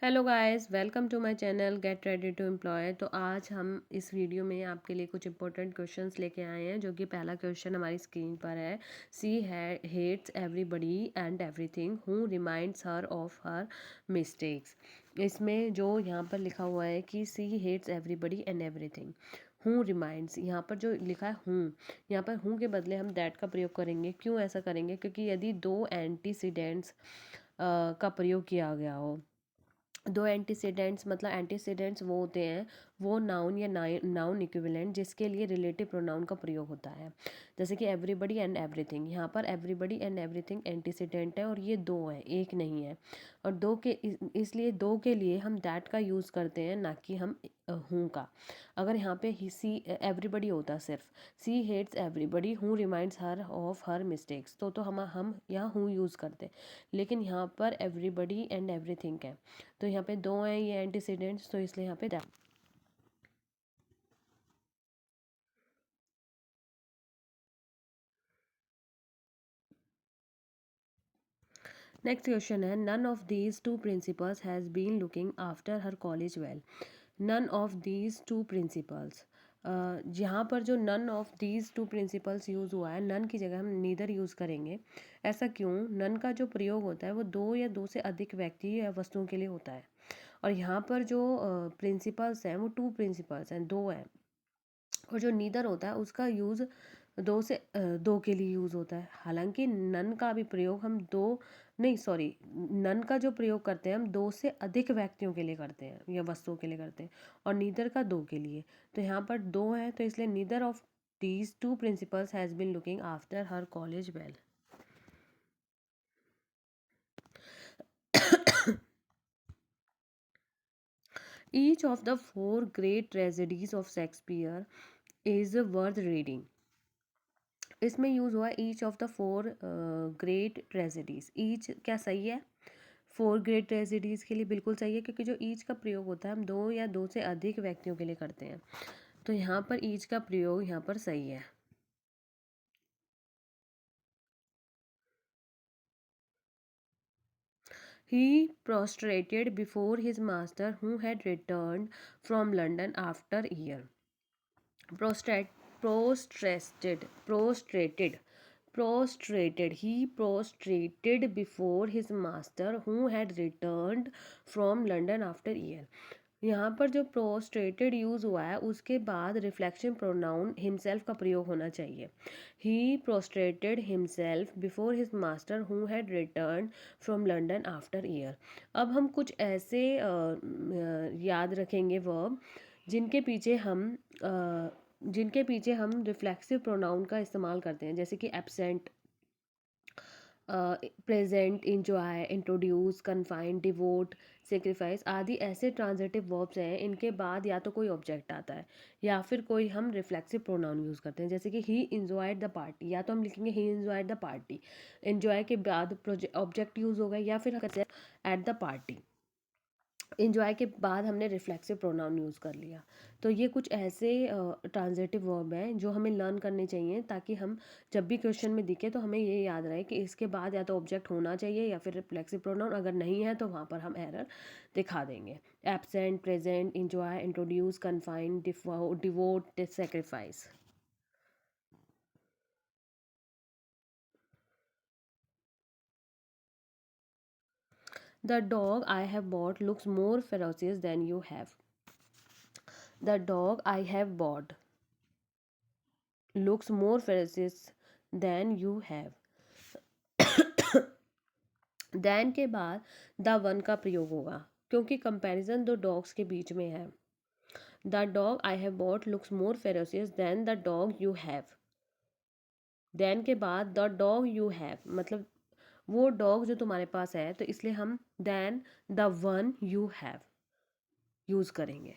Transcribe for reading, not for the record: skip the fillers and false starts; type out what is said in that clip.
Hello guys, welcome to my channel get ready to employ. तो आज हम इस वीडियो में आपके लिए कुछ इंपॉर्टेंट क्वेश्चंस लेके आए हैं, जो कि पहला क्वेश्चन हमारी स्क्रीन पर है। She hates everybody and everything who reminds her of her mistakes. इसमें जो यहाँ पर लिखा हुआ है कि she hates everybody and everything who reminds, यहाँ पर जो लिखा है हूँ, यहाँ पर हूँ के बदले हम दैट का प्रयोग करेंगे। क्यों ऐसा करेंगे? क्योंकि यदि दो एंटीसीडेंट्स का प्रयोग किया गया हो, दो एंटीसीडेंट्स मतलब एंटीसीडेंट्स वो होते हैं, वो नाउन या नाउन इक्विवेलेंट जिसके लिए रिलेटिव प्रोनाउन का प्रयोग होता है। जैसे कि एवरीबडी एंड एवरीथिंग, यहाँ पर एवरीबडी एंड एवरीथिंग एंटीसीडेंट है और ये दो है, एक नहीं है। और दो के इसलिए दो के लिए हम दैट का यूज़ करते हैं, ना कि हम हूँ का। अगर यहाँ पे ही सी एवरीबडी होता सिर्फ, she hates everybody who reminds her of her mistakes, तो हम यहाँ हूँ यूज़ करते। लेकिन यहाँ पर एवरीबडी एंड एवरीथिंग है, तो यहाँ पे दो हैं ये एंटीसीडेंट्स, तो इसलिए यहाँ पे दैट। नेक्स्ट क्वेश्चन है, none of these two principles has been looking after her college well. None of these two principles, यहाँ पर जो none of these two principles use हुआ है, नन की जगह हम नीदर यूज़ करेंगे। ऐसा क्यों? नन का जो प्रयोग होता है वो दो या दो से अधिक व्यक्ति या वस्तुओं के लिए होता है, और यहाँ पर जो प्रिंसिपल्स हैं वो टू प्रिंसिपल्स हैं, दो हैं। और जो नीदर होता है उसका यूज़ दो के लिए यूज़ होता है। हालांकि नन का भी प्रयोग हम दो नहीं सॉरी नन का जो प्रयोग करते हैं हम दो से अधिक व्यक्तियों के लिए करते हैं या वस्तुओं के लिए करते हैं, और नीदर का दो के लिए। तो यहाँ पर दो है, तो इसलिए neither of these two principles has been looking after her college well. Each of the four great tragedies of Shakespeare is worth reading. इसमें यूज़ हुआ each of the four great tragedies. Each क्या सही है? Four great tragedies के लिए बिल्कुल सही है, क्योंकि जो ईच का प्रयोग होता है हम दो या दो से अधिक व्यक्तियों के लिए करते हैं, तो यहाँ पर ईच का प्रयोग यहाँ पर सही है। He prostrated before his master who had returned from London after a year. Prostrate, prostrated. He prostrated before his master who had returned from London after a year. यहाँ पर जो प्रोस्ट्रेटेड यूज़ हुआ है उसके बाद रिफ्लेक्शन प्रोनाउन हिमसेल्फ का प्रयोग होना चाहिए। He prostrated himself before his master who had return from London after year. अब हम कुछ ऐसे याद रखेंगे वर्ब जिनके पीछे हम रिफ्लेक्सिव प्रोनाउन का इस्तेमाल करते हैं, जैसे कि absent, present, enjoy, introduce, confine, devote, sacrifice आदि ऐसे ट्रांजिटिव वर्ब्स हैं। इनके बाद या तो कोई ऑब्जेक्ट आता है या फिर कोई हम रिफ्लेक्सिव प्रोनाउन यूज़ करते हैं, जैसे कि ही इंजॉयड द पार्टी, या तो हम लिखेंगे ही इंजॉयड द पार्टी, इंजॉय के बाद ऑब्जेक्ट यूज़ होगा, या फिर एट द पार्टी, इंजॉय के बाद हमने रिफ्लेक्सिव प्रोनाउन यूज़ कर लिया। तो ये कुछ ऐसे ट्रांजिटिव वर्ब हैं जो हमें लर्न करने चाहिए, ताकि हम जब भी क्वेश्चन में दिखे तो हमें ये याद रहे कि इसके बाद या तो ऑब्जेक्ट होना चाहिए या फिर रिफ्लेक्सिव प्रोनाउन। अगर नहीं है तो वहाँ पर हम एरर दिखा देंगे। Absent, present, enjoy, introduce, confine, devote, sacrifice. The dog I have bought looks more ferocious than you have. The dog I have bought looks more ferocious than you have. Then के बाद the one का प्रयोग होगा, क्योंकि comparison दो dogs के बीच में है। The dog I have bought looks more ferocious than the dog you have. Then के बाद द डॉग यू हैव, मतलब वो डॉग जो तुम्हारे पास है, तो इसलिए हम than the one you have use करेंगे।